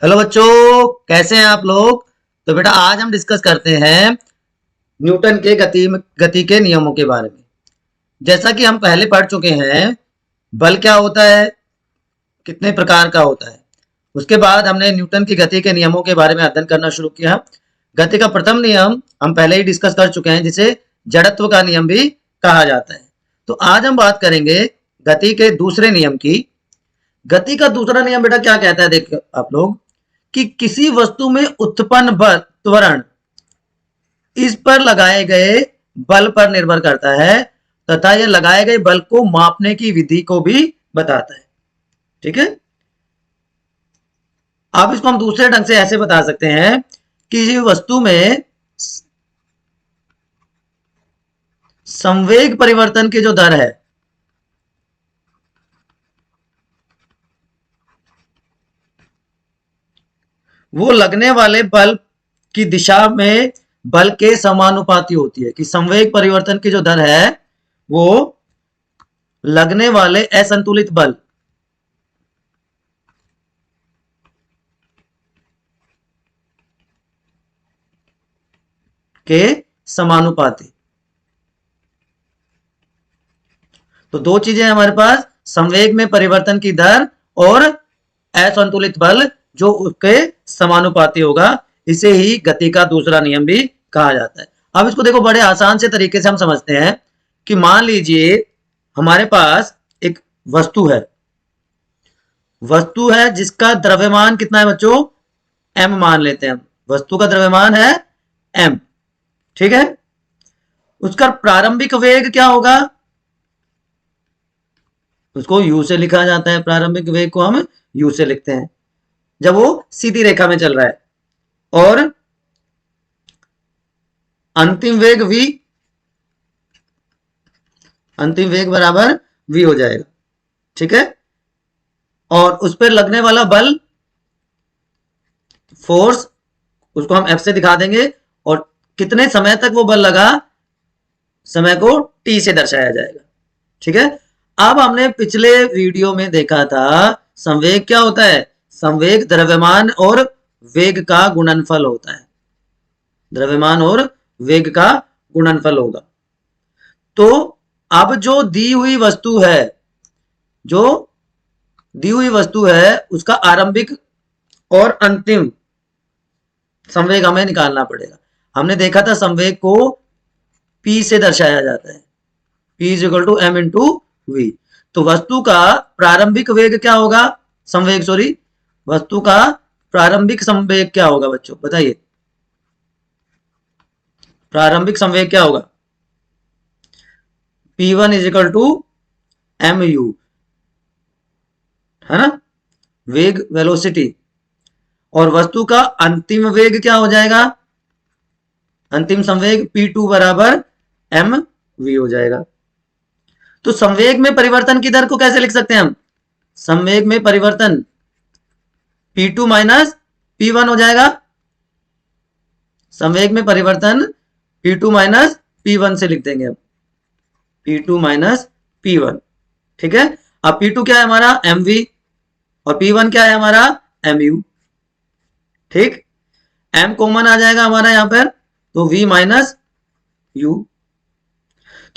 Hello बच्चों, कैसे हैं आप लोग। तो बेटा आज हम डिस्कस करते हैं न्यूटन के गति के नियमों के बारे में। जैसा कि हम पहले पढ़ चुके हैं, बल क्या होता है, कितने प्रकार का होता है। उसके बाद हमने न्यूटन की गति के नियमों के बारे में अध्ययन करना शुरू किया। गति का प्रथम नियम हम पहले ही डिस्कस कर चुके हैं, जिसे जड़त्व का नियम भी कहा जाता है। तो आज हम बात करेंगे गति के दूसरे नियम की। गति का दूसरा नियम बेटा क्या कहता है, देखिए आप लोग, कि किसी वस्तु में उत्पन्न बल त्वरण इस पर लगाए गए बल पर निर्भर करता है तथा यह लगाए गए बल को मापने की विधि को भी बताता है। ठीक है, अब इसको हम दूसरे ढंग से ऐसे बता सकते हैं कि किसी वस्तु में संवेग परिवर्तन की जो दर है वो लगने वाले बल की दिशा में बल के समानुपाती होती है। कि संवेग परिवर्तन की जो दर है वो लगने वाले असंतुलित बल के समानुपाती। तो दो चीजें हमारे पास, संवेग में परिवर्तन की दर और असंतुलित बल जो उसके समानुपाती होगा। इसे ही गति का दूसरा नियम भी कहा जाता है। अब इसको देखो, बड़े आसान से तरीके से हम समझते हैं कि मान लीजिए हमारे पास एक वस्तु है जिसका द्रव्यमान कितना है बच्चों, m मान लेते हैं हम। वस्तु का द्रव्यमान है m, ठीक है। उसका प्रारंभिक वेग क्या होगा, उसको u से लिखा जाता है। प्रारंभिक वेग को हम u से लिखते हैं जब वो सीधी रेखा में चल रहा है। और अंतिम वेग v, अंतिम वेग बराबर v हो जाएगा, ठीक है। और उस पर लगने वाला बल, फोर्स, उसको हम F से दिखा देंगे। और कितने समय तक वो बल लगा, समय को t से दर्शाया जाएगा, ठीक है। अब हमने पिछले वीडियो में देखा था संवेग क्या होता है। संवेग द्रव्यमान और वेग का गुणनफल होता है। द्रव्यमान और वेग का गुणनफल होगा। तो अब जो दी हुई वस्तु है, जो दी हुई वस्तु है उसका आरंभिक और अंतिम संवेग हमें निकालना पड़ेगा। हमने देखा था संवेग को P से दर्शाया जाता है, P is equal to m into V. तो वस्तु का प्रारंभिक वेग क्या होगा, संवेग सॉरी, वस्तु का प्रारंभिक संवेग क्या होगा बच्चों, बताइए। प्रारंभिक संवेग क्या होगा, P1 is equal to M U, है ना, वेग वेलोसिटी। और वस्तु का अंतिम वेग क्या हो जाएगा, अंतिम संवेग P2 बराबर एम वी हो जाएगा। तो संवेग में परिवर्तन की दर को कैसे लिख सकते हैं हम, संवेग में परिवर्तन P2 माइनस P1 हो जाएगा। संवेग में परिवर्तन P2 माइनस P1 से लिख देंगे हम, P2 माइनस P1, ठीक है। अब P2 क्या है हमारा mv और P1 क्या है हमारा mu, ठीक। m कॉमन आ जाएगा हमारा यहां पर, तो v माइनस u।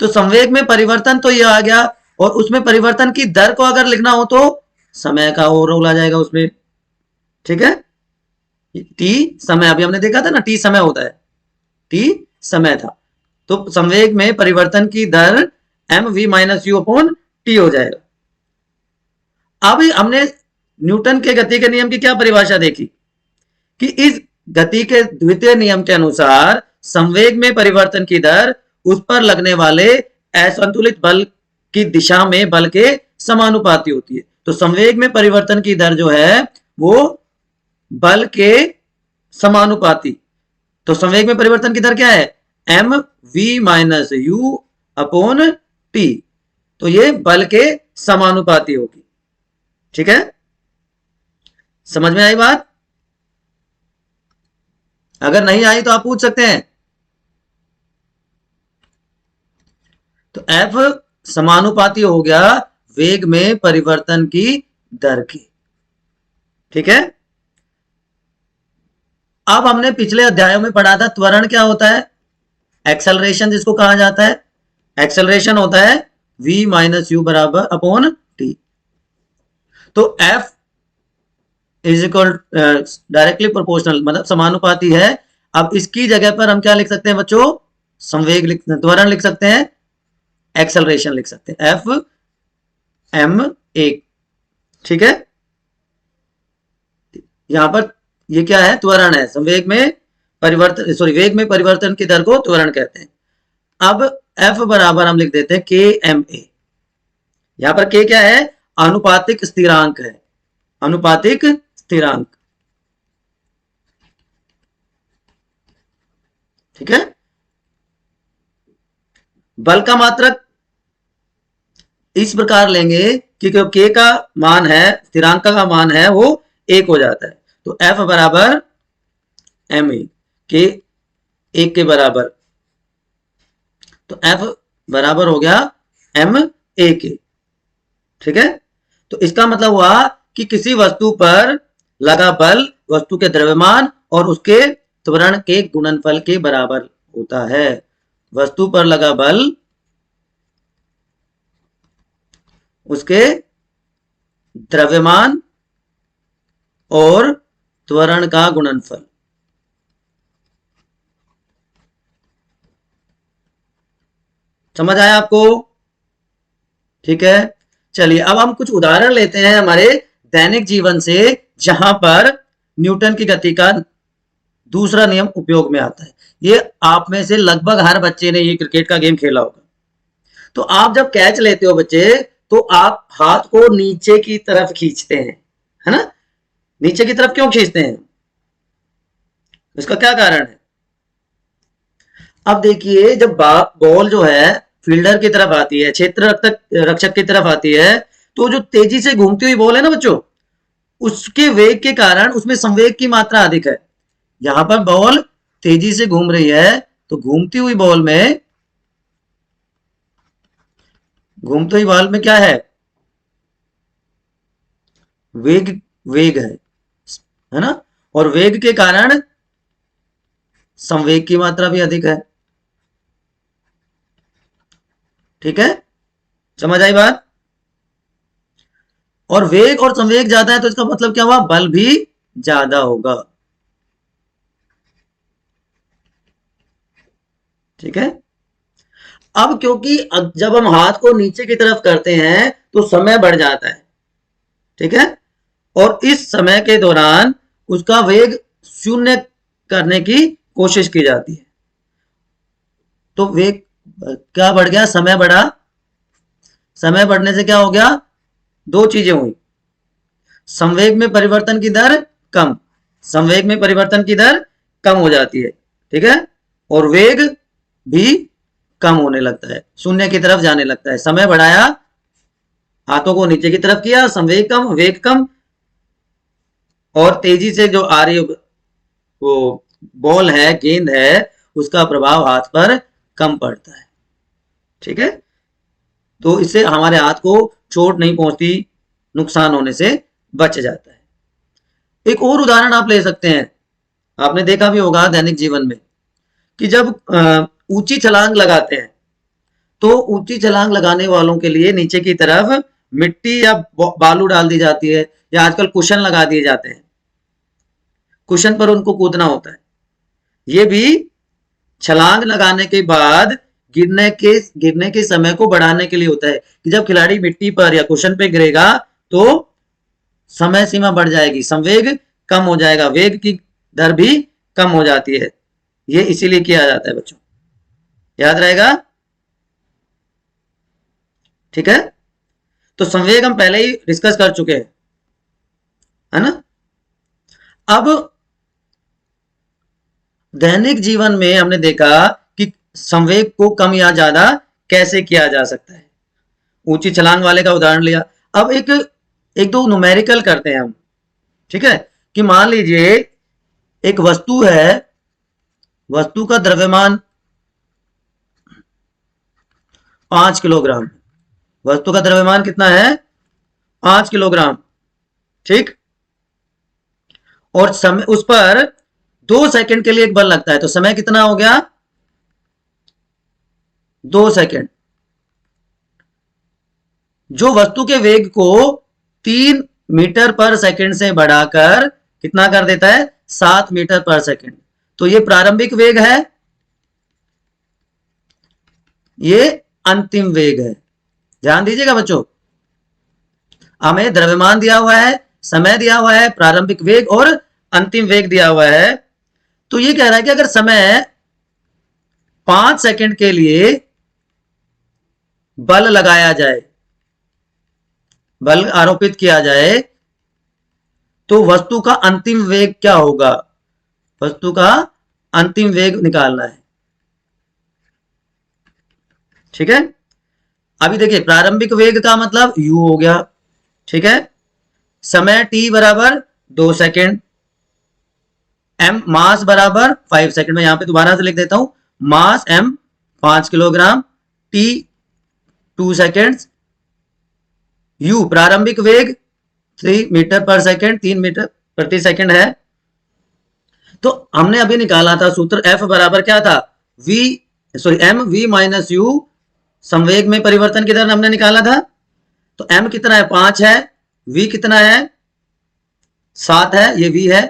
तो संवेग में परिवर्तन तो ये आ गया, और उसमें परिवर्तन की दर को अगर लिखना हो तो समय का और रोल आ जाएगा उसमें, ठीक है। t समय, अभी हमने देखा था ना, t समय होता है, t समय था। तो संवेग में परिवर्तन की दर M V minus U upon T हो जाएगा। अब हमने न्यूटन के गति के नियम की क्या परिभाषा देखी, कि इस गति के द्वितीय नियम के अनुसार संवेग में परिवर्तन की दर उस पर लगने वाले असंतुलित बल की दिशा में बल के समानुपाती होती है। तो संवेग में परिवर्तन की दर जो है वो बल के समानुपाती। तो संवेग में परिवर्तन की दर क्या है, M V minus U upon T. तो ये बल के समानुपाती होगी, ठीक है। समझ में आई बात, अगर नहीं आई तो आप पूछ सकते हैं। तो F समानुपाती हो गया वेग में परिवर्तन की दर की, ठीक है। अब हमने पिछले अध्यायों में पढ़ा था त्वरण क्या होता है, एक्सेलरेशन जिसको कहा जाता है, एक्सेलरेशन होता है v माइनस यू बराबर अपॉन टी। तो f is equal directly proportional मतलब समानुपाती है। अब इसकी जगह पर हम क्या लिख सकते हैं बच्चों, संवेग लिख, त्वरण लिख सकते हैं, एक्सेलरेशन लिख सकते हैं, एफ एम ए। ठीक है, यहां पर ये क्या है, त्वरण है, संवेग में परिवर्तन, सॉरी वेग में परिवर्तन की दर को त्वरण कहते हैं। अब एफ बराबर हम लिख देते हैं के एम ए। यहां पर के क्या है, अनुपातिक स्थिरांक है, अनुपातिक स्थिरांक। ठीक है, बल का मात्रक इस प्रकार लेंगे कि के का मान है, स्थिरांक का मान है वो 1 हो जाता है। तो एफ बराबर एम ए, के 1 के बराबर, तो एफ बराबर हो गया एम ए के। ठीक है, तो इसका मतलब हुआ कि किसी वस्तु पर लगा बल वस्तु के द्रव्यमान और उसके त्वरण के गुणनफल के बराबर होता है। वस्तु पर लगा बल उसके द्रव्यमान और त्वरण का गुणनफल। समझ आया आपको? ठीक है, चलिए अब हम कुछ उदाहरण लेते हैं हमारे दैनिक जीवन से, जहां पर न्यूटन की गति का दूसरा नियम उपयोग में आता है। ये आप में से लगभग हर बच्चे ने ये क्रिकेट का गेम खेला होगा। तो आप जब कैच लेते हो बच्चे, तो आप हाथ को नीचे की तरफ खींचते हैं, है ना? नीचे की तरफ क्यों खींचते हैं, इसका क्या कारण है? अब देखिए, जब बॉल जो है फील्डर की तरफ आती है, क्षेत्र रक्षक की तरफ आती है, तो जो तेजी से घूमती हुई बॉल है ना बच्चों, उसके वेग के कारण उसमें संवेग की मात्रा अधिक है। यहां पर बॉल तेजी से घूम रही है, तो घूमती हुई बॉल में क्या है, वेग है ना? और वेग के कारण संवेग की मात्रा भी अधिक है। ठीक है, समझ आई बात? और वेग और संवेग ज्यादा है तो इसका मतलब क्या हुआ, बल भी ज्यादा होगा। ठीक है, अब क्योंकि जब हम हाथ को नीचे की तरफ करते हैं तो समय बढ़ जाता है। ठीक है, और इस समय के दौरान उसका वेग शून्य करने की कोशिश की जाती है। तो वेग क्या बढ़ गया, समय बढ़ा। समय बढ़ने से क्या हो गया, दो चीजें हुई, संवेग में परिवर्तन की दर कम, संवेग में परिवर्तन की दर कम हो जाती है। ठीक है, और वेग भी कम होने लगता है, शून्य की तरफ जाने लगता है। समय बढ़ाया, हाथों को नीचे की तरफ किया, संवेग कम, वेग कम, और तेजी से जो आ रही वो बॉल है, गेंद है, उसका प्रभाव हाथ पर कम पड़ता है। ठीक है, तो इससे हमारे हाथ को चोट नहीं पहुंचती, नुकसान होने से बच जाता है। एक और उदाहरण आप ले सकते हैं, आपने देखा भी होगा दैनिक जीवन में कि जब ऊंची छलांग लगाते हैं, तो ऊंची छलांग लगाने वालों के लिए नीचे की तरफ मिट्टी या बालू डाल दी जाती है, या आजकल कुशन लगा दिए जाते हैं, कुशन पर उनको कूदना होता है। ये भी छलांग लगाने के बाद गिरने के समय को बढ़ाने के लिए होता है, कि जब खिलाड़ी मिट्टी पर या कुशन पे गिरेगा तो समय सीमा बढ़ जाएगी, संवेग कम हो जाएगा, वेग की दर भी कम हो जाती है। ये इसीलिए किया जाता है बच्चों, याद रहेगा। ठीक है, तो संवेग हम पहले ही डिस्कस कर चुके हैं, है ना? अब दैनिक जीवन में हमने देखा कि संवेग को कम या ज्यादा कैसे किया जा सकता है। ऊंची छलांग वाले का उदाहरण लिया। अब एक दो न्यूमेरिकल करते हैं हम। ठीक है, कि मान लीजिए एक वस्तु है, वस्तु का द्रव्यमान 5 किलोग्राम, वस्तु का द्रव्यमान कितना है, 5 किलोग्राम। ठीक, और समय उस पर 2 सेकंड के लिए एक बल लगता है, तो समय कितना हो गया? 2 सेकंड। जो वस्तु के वेग को 3 मीटर पर सेकंड से बढ़ाकर कितना कर देता है? 7 मीटर पर सेकंड। तो ये प्रारंभिक वेग है, ये अंतिम वेग है। ध्यान दीजिएगा बच्चों, हमें द्रव्यमान दिया हुआ है, समय दिया हुआ है, प्रारंभिक वेग और अंतिम वेग दिया हुआ है। तो ये कह रहा है कि अगर समय 5 सेकंड के लिए बल लगाया जाए, बल आरोपित किया जाए, तो वस्तु का अंतिम वेग क्या होगा? वस्तु का अंतिम वेग निकालना है। ठीक है, अभी देखिए प्रारंभिक वेग का मतलब u हो गया। ठीक है, समय t बराबर 2 सेकेंड, m मास बराबर 5 सेकेंड। मैं यहां पे दोबारा से लिख देता हूं, मास m 5 kilogram, t 2 seconds, u प्रारंभिक वेग 3 मीटर पर सेकेंड, 3 मीटर प्रति सेकेंड है। तो हमने अभी निकाला था सूत्र F बराबर क्या था? m v माइनस u, संवेग में परिवर्तन की दर हमने निकाला था। तो m कितना है? 5 है, v कितना है? 7 है, ये v है।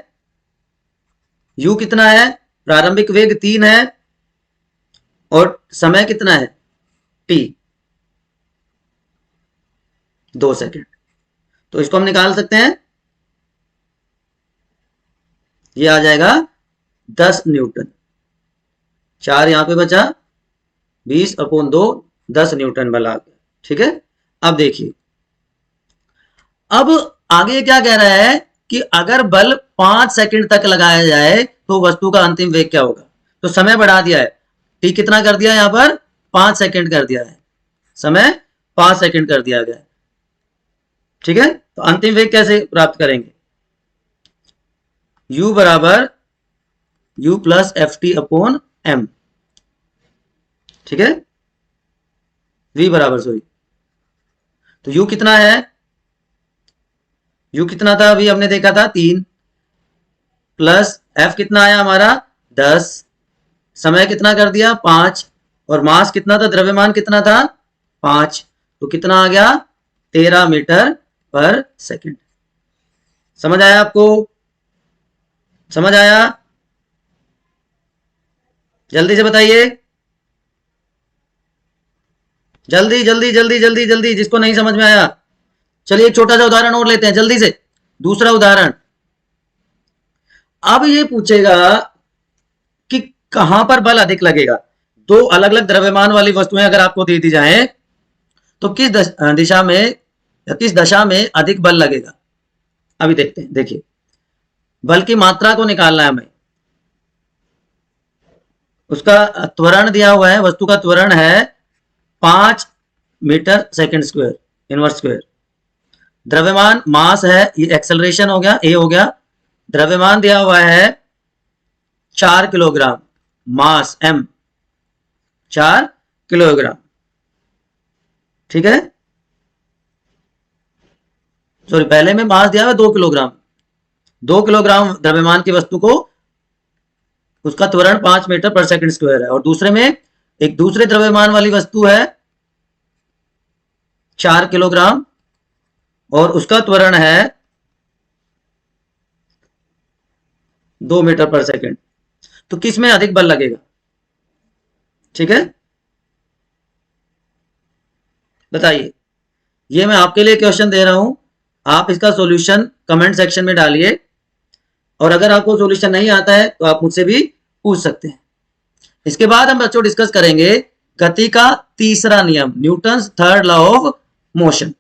u कितना है? प्रारंभिक वेग 3 है और समय कितना है? t 2 second. तो इसको हम निकाल सकते हैं, ये आ जाएगा 10 न्यूटन। 4 यहां पे बचा, 20/2, 10 न्यूटन बल आ गया। ठीक है, अब देखिए, अब आगे क्या कह रहा है कि अगर बल 5 सेकंड तक लगाया जाए तो वस्तु का अंतिम वेग क्या होगा? तो समय बढ़ा दिया है, टी कितना कर दिया? यहां पर 5 सेकंड कर दिया है, समय 5 सेकंड कर दिया गया। ठीक है, तो अंतिम वेग कैसे प्राप्त करेंगे? u बराबर u plus F T upon M. ठीक है, v बराबर, सॉरी, तो u कितना है? u कितना था? अभी हमने देखा था 3, प्लस f कितना आया हमारा? 10, समय कितना कर दिया? 5, और मास कितना था? द्रव्यमान कितना था? 5, तो कितना आ गया? 13 मीटर पर सेकंड। समझ आया आपको? समझ आया? जल्दी से बताइए, जल्दी जल्दी जल्दी जल्दी जल्दी, जिसको नहीं समझ में आया। चलिए एक छोटा सा उदाहरण और लेते हैं जल्दी से, दूसरा उदाहरण। अब ये पूछेगा कि कहां पर बल अधिक लगेगा। 2 अलग अलग द्रव्यमान वाली वस्तुएं अगर आपको दे दी जाए तो किस दिशा में या किस दशा में अधिक बल लगेगा? अभी देखते हैं। देखिए, बल की मात्रा को निकालना है हमें। उसका त्वरण दिया हुआ है, वस्तु का त्वरण है 5 metre second square, inverse square. द्रव्यमान मास है, ये एक्सेलरेशन हो गया, ए हो गया। द्रव्यमान दिया हुआ है 4 किलोग्राम, मास m 4 किलोग्राम। ठीक है, सॉरी, पहले में मास दिया हुआ 2 किलोग्राम। 2 किलोग्राम द्रव्यमान की वस्तु को उसका त्वरण 5 मीटर पर सेकंड स्क्वायर है, और दूसरे में एक दूसरे द्रव्यमान वाली वस्तु है 4 किलोग्राम और उसका त्वरण है 2 मीटर पर सेकंड। तो किस में अधिक बल लगेगा? ठीक है, बताइए। ये मैं आपके लिए क्वेश्चन दे रहा हूं, आप इसका सॉल्यूशन कमेंट सेक्शन में डालिए, और अगर आपको सॉल्यूशन नहीं आता है तो आप मुझसे भी पूछ सकते हैं। इसके बाद हम बच्चों डिस्कस करेंगे गति का तीसरा नियम, Newton's third law of motion.